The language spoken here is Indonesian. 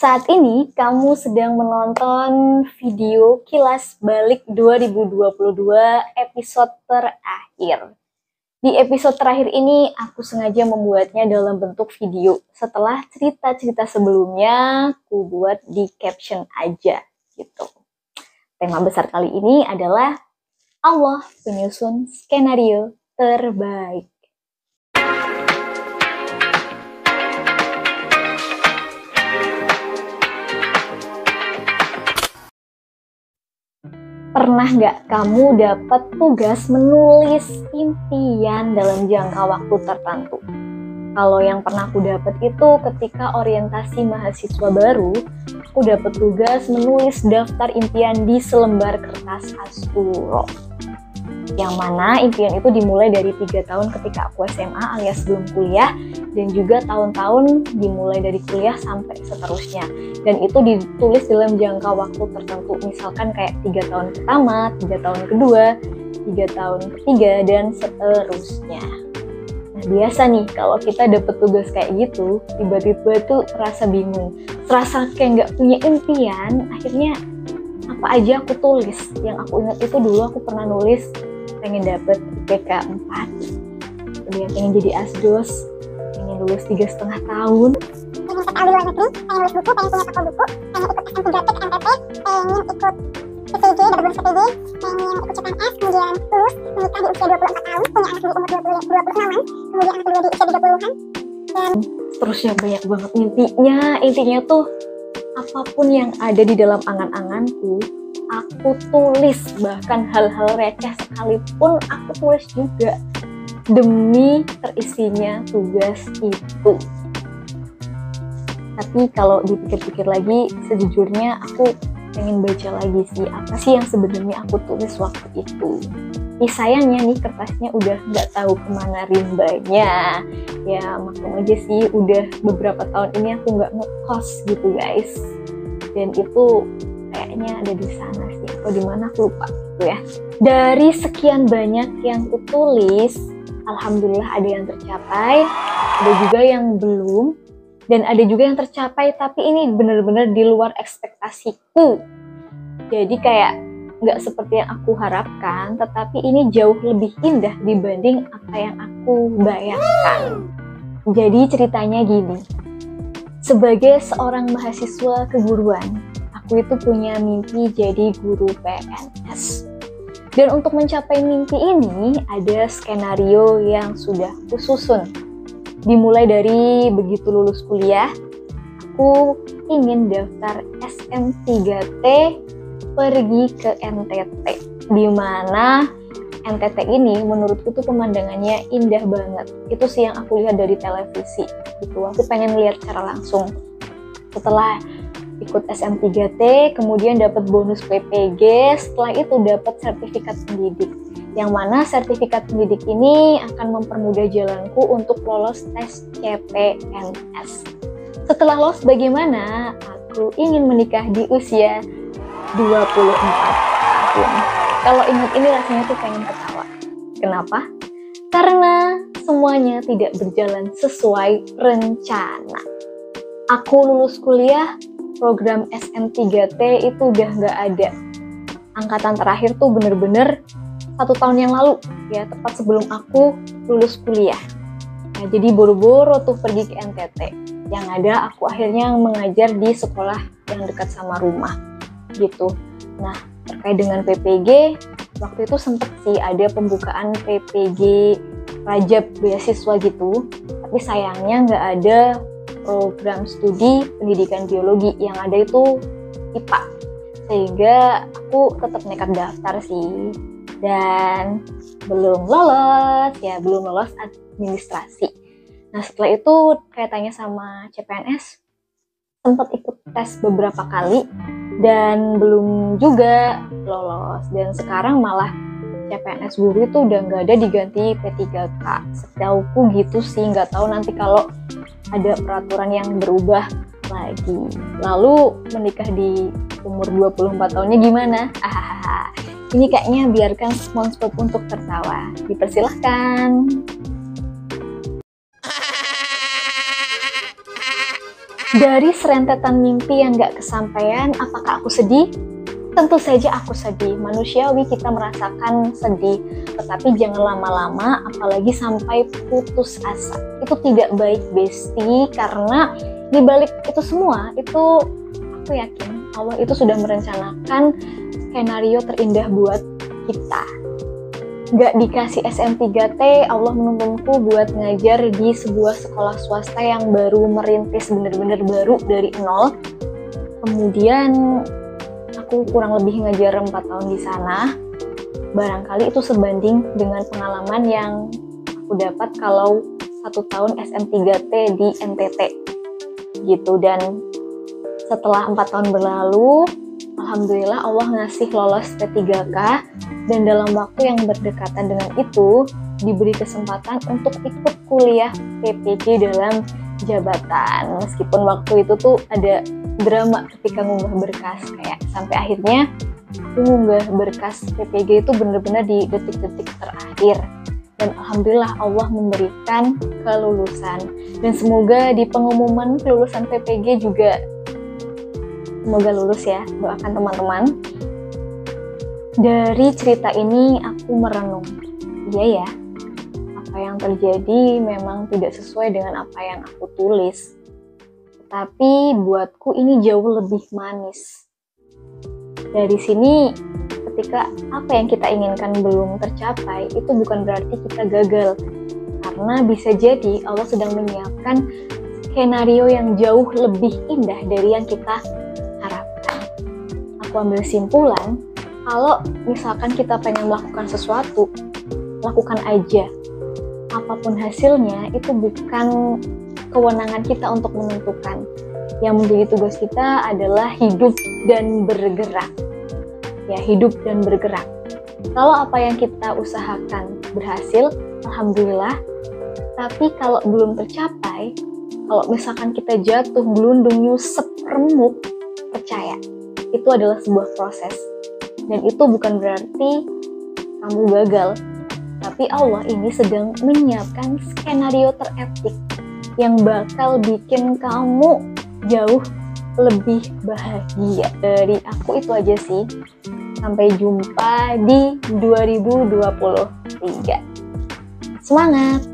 Saat ini kamu sedang menonton video Kilas Balik 2022 episode terakhir. Di episode terakhir ini aku sengaja membuatnya dalam bentuk video. Setelah cerita-cerita sebelumnya aku buat di caption aja gitu. Tema besar kali ini adalah Allah penyusun skenario terbaik. Pernah nggak kamu dapat tugas menulis impian dalam jangka waktu tertentu? Kalau yang pernah aku dapat itu ketika orientasi mahasiswa baru, aku dapat tugas menulis daftar impian di selembar kertas Asturo. Yang mana impian itu dimulai dari 3 tahun ketika aku SMA alias belum kuliah, dan juga tahun-tahun dimulai dari kuliah sampai seterusnya. Dan itu ditulis dalam jangka waktu tertentu, misalkan kayak 3 tahun pertama, 3 tahun kedua, 3 tahun ketiga, dan seterusnya. Nah biasa nih kalau kita dapet tugas kayak gitu, tiba-tiba tuh rasa bingung, serasa kayak nggak punya impian. Akhirnya apa aja aku tulis. Yang aku ingat itu dulu aku pernah nulis pengen dapet IPK 4, kemudian pengen jadi asdos, pengen lulus 3,5 tahun, pengen ambil luar negeri, pengen lulus buku, pengen punya toko buku, pengen ikut S3 ke NTT, pengen ikut PPG, double bonus PPG, pengen ikut CPNS, kemudian lulus, menikah di usia 24 tahun, punya anak di umur 26-an, kemudian anak kedua di usia 30-an, dan seterusnya. Banyak banget intinya tuh apapun yang ada di dalam angan-anganku aku tulis, bahkan hal-hal receh sekalipun aku tulis juga demi terisinya tugas itu. Tapi kalau dipikir-pikir lagi, sejujurnya aku pengen baca lagi sih apa sih yang sebenarnya aku tulis waktu itu. Sayangnya nih kertasnya udah nggak tahu kemana rimbanya. Ya maklum aja sih, udah beberapa tahun ini aku nggak ngekos gitu guys. Dan itu kayaknya ada di sana sih, atau di mana aku lupa gitu ya. Dari sekian banyak yang aku tulis, alhamdulillah ada yang tercapai, ada juga yang belum, dan ada juga yang tercapai tapi ini benar-benar di luar ekspektasiku. Jadi kayak nggak seperti yang aku harapkan, tetapi ini jauh lebih indah dibanding apa yang aku bayangkan. Jadi ceritanya gini, sebagai seorang mahasiswa keguruan, aku itu punya mimpi jadi guru PNS. Dan untuk mencapai mimpi ini, ada skenario yang sudah aku susun. Dimulai dari begitu lulus kuliah, aku ingin daftar SM3T pergi ke NTT. Di mana NTT ini menurutku tuh pemandangannya indah banget. Itu sih yang aku lihat dari televisi. Gitu. Aku pengen lihat secara langsung. Setelah ikut SM3T, kemudian dapat bonus PPG, setelah itu dapat sertifikat pendidik. Yang mana sertifikat pendidik ini akan mempermudah jalanku untuk lolos tes CPNS. Setelah lolos bagaimana? Aku ingin menikah di usia 24 tahun. Kalau ingat ini rasanya tuh pengen ketawa. Kenapa? Karena semuanya tidak berjalan sesuai rencana. Aku lulus kuliah, program SM3T itu udah nggak ada. Angkatan terakhir tuh bener-bener 1 tahun yang lalu, ya tepat sebelum aku lulus kuliah. Nah, jadi boro-boro tuh pergi ke NTT. Yang ada aku akhirnya mengajar di sekolah yang dekat sama rumah, gitu. Nah, terkait dengan PPG, waktu itu sempet sih ada pembukaan PPG Rajab beasiswa gitu, tapi sayangnya nggak ada program studi pendidikan biologi, yang ada itu IPA, sehingga aku tetap nekat daftar sih, dan belum lolos administrasi. Nah setelah itu kaitannya sama CPNS, sempat ikut tes beberapa kali dan belum juga lolos, dan sekarang malah CPNS guru itu udah nggak ada, diganti P3K. Setauku gitu sih, nggak tahu nanti kalau ada peraturan yang berubah lagi. Lalu menikah di umur 24 tahunnya gimana? Ini kayaknya biarkan SpongeBob untuk tertawa. Dipersilahkan. Dari serentetan mimpi yang gak kesampaian, apakah aku sedih? Tentu saja aku sedih. Manusiawi kita merasakan sedih, tetapi jangan lama-lama, apalagi sampai putus asa. Itu tidak baik, Besti, karena dibalik itu semua, itu aku yakin Allah itu sudah merencanakan skenario terindah buat kita. Gak dikasih SM3T, Allah menuntunku buat ngajar di sebuah sekolah swasta yang baru merintis, bener-bener baru dari nol. Kemudian aku kurang lebih ngajar 4 tahun di sana. Barangkali itu sebanding dengan pengalaman yang aku dapat kalau 1 tahun SM3T di NTT gitu. Dan setelah 4 tahun berlalu, alhamdulillah Allah ngasih lolos P3K, dan dalam waktu yang berdekatan dengan itu diberi kesempatan untuk ikut kuliah PPG dalam jabatan. Meskipun waktu itu tuh ada drama ketika ngunggah berkas, kayak sampai akhirnya aku ngunggah berkas PPG itu bener-bener di detik-detik terakhir. Dan alhamdulillah Allah memberikan kelulusan, dan semoga di pengumuman kelulusan PPG juga semoga lulus ya, doakan teman-teman. Dari cerita ini aku merenung, iya ya, apa yang terjadi memang tidak sesuai dengan apa yang aku tulis. Tetapi buatku ini jauh lebih manis. Dari sini, ketika apa yang kita inginkan belum tercapai, itu bukan berarti kita gagal. Karena bisa jadi Allah sedang menyiapkan skenario yang jauh lebih indah dari yang kita harapkan. Aku ambil simpulan, kalau misalkan kita pengen melakukan sesuatu, lakukan aja. Apapun hasilnya, itu bukan kewenangan kita untuk menentukan. Yang menjadi tugas kita adalah hidup dan bergerak. Ya, hidup dan bergerak. Kalau apa yang kita usahakan berhasil, alhamdulillah. Tapi kalau belum tercapai, kalau misalkan kita jatuh, gelundung, nyusep, remuk, percaya, itu adalah sebuah proses. Dan itu bukan berarti kamu gagal, tapi Allah ini sedang menyiapkan skenario terepik yang bakal bikin kamu jauh lebih bahagia. Dari aku itu aja sih. Sampai jumpa di 2023. Semangat!